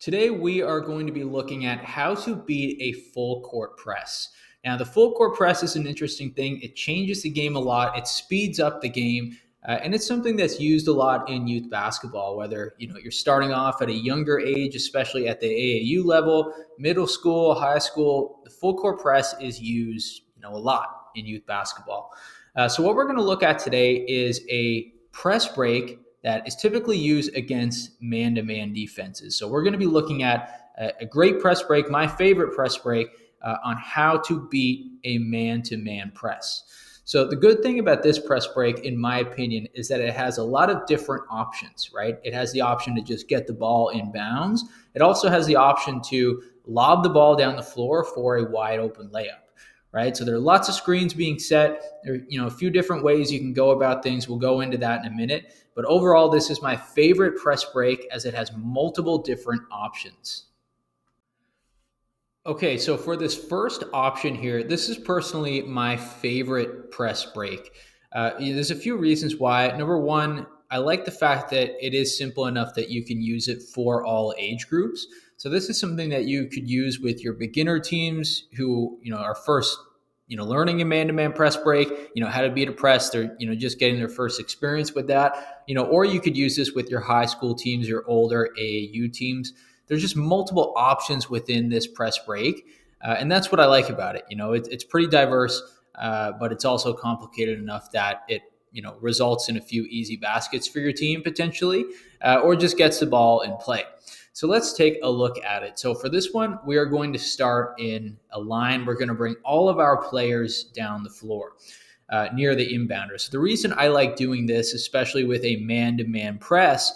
Today, we are going to be looking at how to beat a full court press. Now, the full court press is an interesting thing. It changes the game a lot. It speeds up the game, and it's something that's used a lot in youth basketball. Whether you're starting off at a younger age, especially at the AAU level, middle school, high school, the full court press is used a lot in youth basketball. So, what we're going to look at today is a press break that is typically used against man-to-man defenses. So we're going to be looking at a great press break, my favorite press break, on how to beat a man-to-man press. So the good thing about this press break, in my opinion, is that it has a lot of different options, right? It has the option to just get the ball in bounds. It also has the option to lob the ball down the floor for a wide open layup. Right. So there are lots of screens being set. There are, a few different ways you can go about things. We'll go into that in a minute. But overall, this is my favorite press break as it has multiple different options. Okay, so for this first option here, this is personally my favorite press break. There's a few reasons why. Number one, I like the fact that it is simple enough that you can use it for all age groups. So this is something that you could use with your beginner teams who are first learning a man-to-man press break, how to beat a press. They're just getting their first experience with that. Or you could use this with your high school teams, your older AAU teams. There's just multiple options within this press break. And that's what I like about it. It's pretty diverse, but it's also complicated enough that it, results in a few easy baskets for your team potentially, or just gets the ball in play. So let's take a look at it. So for this one, we are going to start in a line. We're going to bring all of our players down the floor near the inbounder. So the reason I like doing this, especially with a man-to-man press,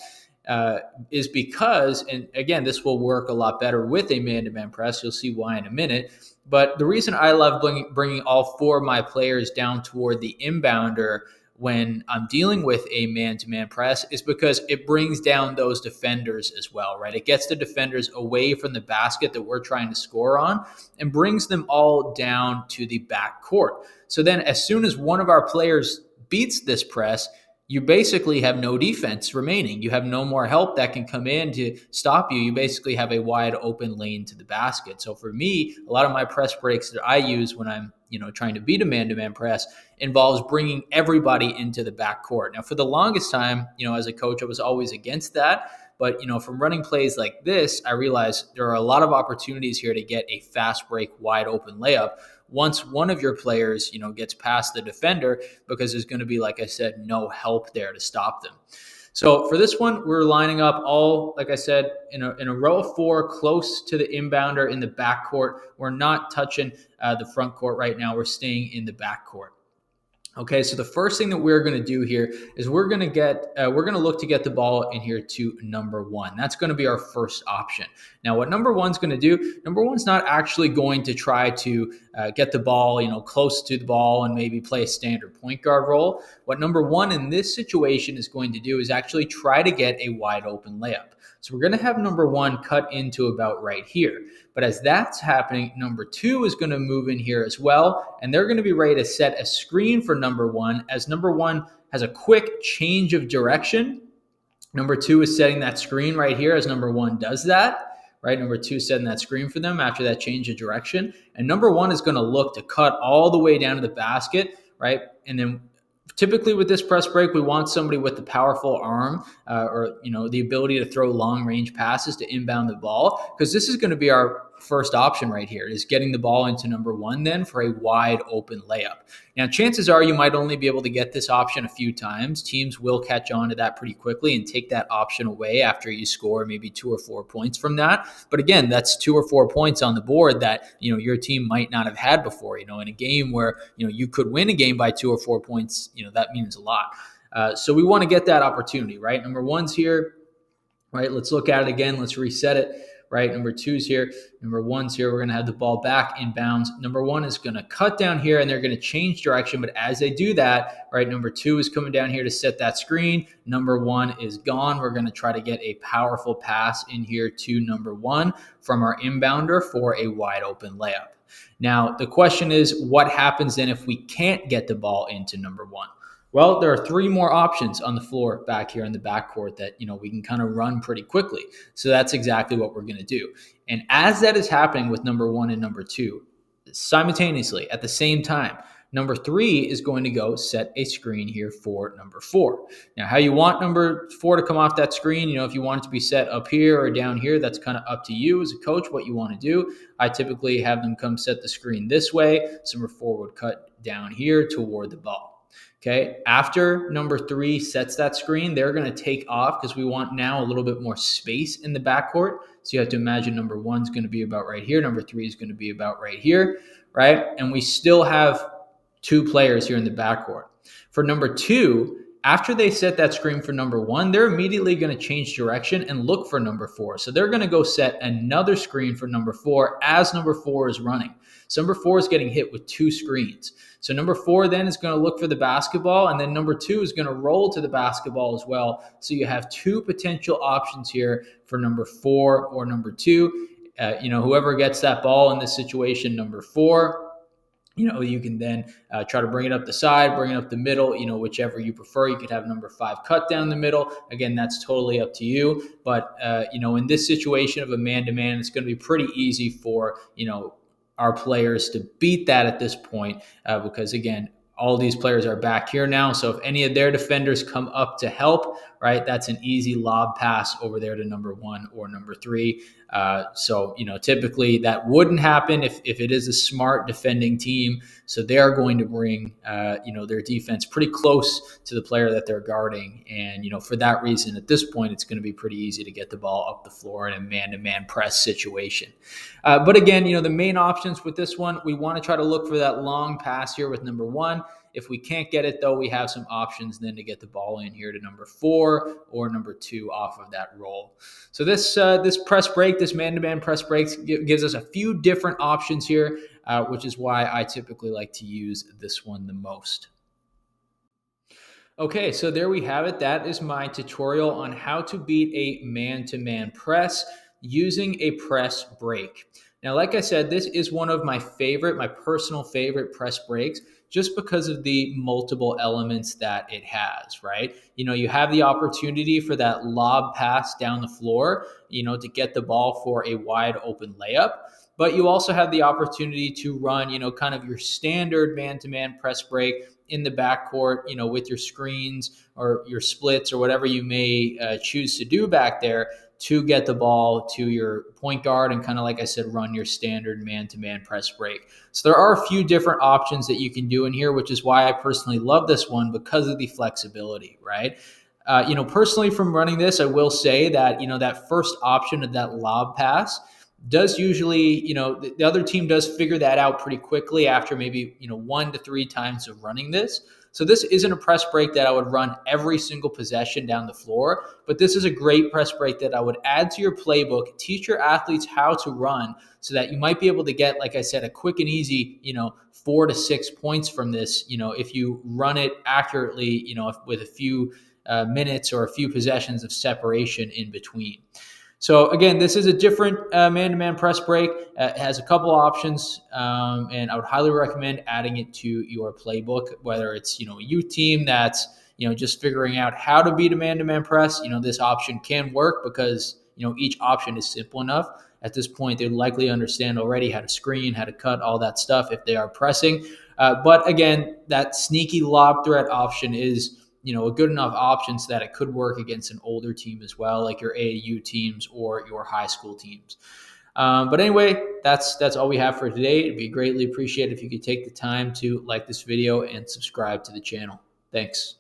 is because, and again, this will work a lot better with a man-to-man press. You'll see why in a minute. But the reason I love bringing all four of my players down toward the inbounder when I'm dealing with a man-to-man press is because it brings down those defenders as well, right? It gets the defenders away from the basket that we're trying to score on and brings them all down to the back court. So then as soon as one of our players beats this press, you basically have no defense remaining. You have no more help that can come in to stop you. You basically have a wide open lane to the basket. So for me, a lot of my press breaks that I use when I'm trying to beat a man-to-man press involves bringing everybody into the backcourt. Now, for the longest time, as a coach, I was always against that. But, from running plays like this, I realized there are a lot of opportunities here to get a fast break, wide open layup once one of your players, gets past the defender, because there's going to be, like I said, no help there to stop them. So for this one, we're lining up all, like I said, in a row of four close to the inbounder in the backcourt. We're not touching the front court right now. We're staying in the backcourt. Okay, so the first thing that we're going to do here is we're going to look to get the ball in here to number one. That's going to be our first option. Now, what number one's going to do? Number one's not actually going to try to get the ball, close to the ball and maybe play a standard point guard role. What number one in this situation is going to do is actually try to get a wide open layup. So we're going to have number one cut into about right here. But as that's happening, number two is going to move in here as well. And they're going to be ready to set a screen for number one. As number one has a quick change of direction, number two is setting that screen right here as number one does that. Right, number two setting that screen for them after that change of direction. And number one is going to look to cut all the way down to the basket, right? And then typically with this press break, we want somebody with the powerful arm or the ability to throw long range passes to inbound the ball, because this is going to be our first option right here, is getting the ball into number one then for a wide open layup. Now, chances are you might only be able to get this option a few times. Teams will catch on to that pretty quickly and take that option away after you score maybe 2 or 4 points from that. But again, that's 2 or 4 points on the board that your team might not have had before. In a game where you could win a game by 2 or 4 points, that means a lot. So we want to get that opportunity, right? Number one's here, right? Let's look at it again. Let's reset it. Right, number two's here, number one's here. We're going to have the ball back in bounds. Number one is going to cut down here, and they're going to change direction. But as they do that, right, number two is coming down here to set that screen. Number one is gone. We're going to try to get a powerful pass in here to number one from our inbounder for a wide open layup. Now, the question is, what happens then if we can't get the ball into number one? Well, there are three more options on the floor back here in the backcourt that, we can kind of run pretty quickly. So that's exactly what we're going to do. And as that is happening with number one and number two, simultaneously at the same time, number three is going to go set a screen here for number four. Now, how you want number four to come off that screen, if you want it to be set up here or down here, that's kind of up to you as a coach, what you want to do. I typically have them come set the screen this way. So number four would cut down here toward the ball. Okay, after number three sets that screen, they're going to take off because we want now a little bit more space in the backcourt. So you have to imagine number one's going to be about right here. Number three is going to be about right here, right? And we still have two players here in the backcourt. For number two, after they set that screen for number one, they're immediately going to change direction and look for number four. So they're going to go set another screen for number four as number four is running. So number four is getting hit with two screens. So number four then is going to look for the basketball, and then number two is going to roll to the basketball as well. So you have two potential options here for number four or number two. Whoever gets that ball in this situation, number four, you can then try to bring it up the side, bring it up the middle, whichever you prefer. You could have number five cut down the middle. Again, that's totally up to you. But, in this situation of a man-to-man, it's going to be pretty easy for, our players to beat that at this point because, again, all these players are back here now. So if any of their defenders come up to help, right, that's an easy lob pass over there to number one or number three. Typically that wouldn't happen if it is a smart defending team. So they're going to bring, their defense pretty close to the player that they're guarding. And, for that reason, at this point, it's going to be pretty easy to get the ball up the floor in a man-to-man press situation. But again, the main options with this one, we want to try to look for that long pass here with number one. If we can't get it, though, we have some options then to get the ball in here to number four or number two off of that roll. So this press break, this man-to-man press breaks gives us a few different options here, which is why I typically like to use this one the most. Okay, so there we have it. That is my tutorial on how to beat a man-to-man press using a press break. Now, like I said, this is one of my personal favorite press breaks, just because of the multiple elements that it has, right? You have the opportunity for that lob pass down the floor, to get the ball for a wide open layup. But you also have the opportunity to run, kind of your standard man-to-man press break in the backcourt, with your screens or your splits or whatever you may choose to do back there to get the ball to your point guard and kind of, like I said, run your standard man-to-man press break. So there are a few different options that you can do in here, which is why I personally love this one because of the flexibility, right? Personally from running this, I will say that, that first option of that lob pass does usually, the other team does figure that out pretty quickly after maybe, 1 to 3 times of running this. So this isn't a press break that I would run every single possession down the floor, but this is a great press break that I would add to your playbook, teach your athletes how to run so that you might be able to get, like I said, a quick and easy, 4 to 6 points from this, if you run it accurately, with a few minutes or a few possessions of separation in between. So again, this is a different man-to-man press break. It has a couple options, and I would highly recommend adding it to your playbook, whether it's, a youth team that's, just figuring out how to beat a man-to-man press. This option can work because, each option is simple enough. At this point, they likely understand already how to screen, how to cut, all that stuff if they are pressing. But again, that sneaky lob threat option is, a good enough option so that it could work against an older team as well, like your AAU teams or your high school teams. But anyway, that's all we have for today. It'd be greatly appreciated if you could take the time to like this video and subscribe to the channel. Thanks.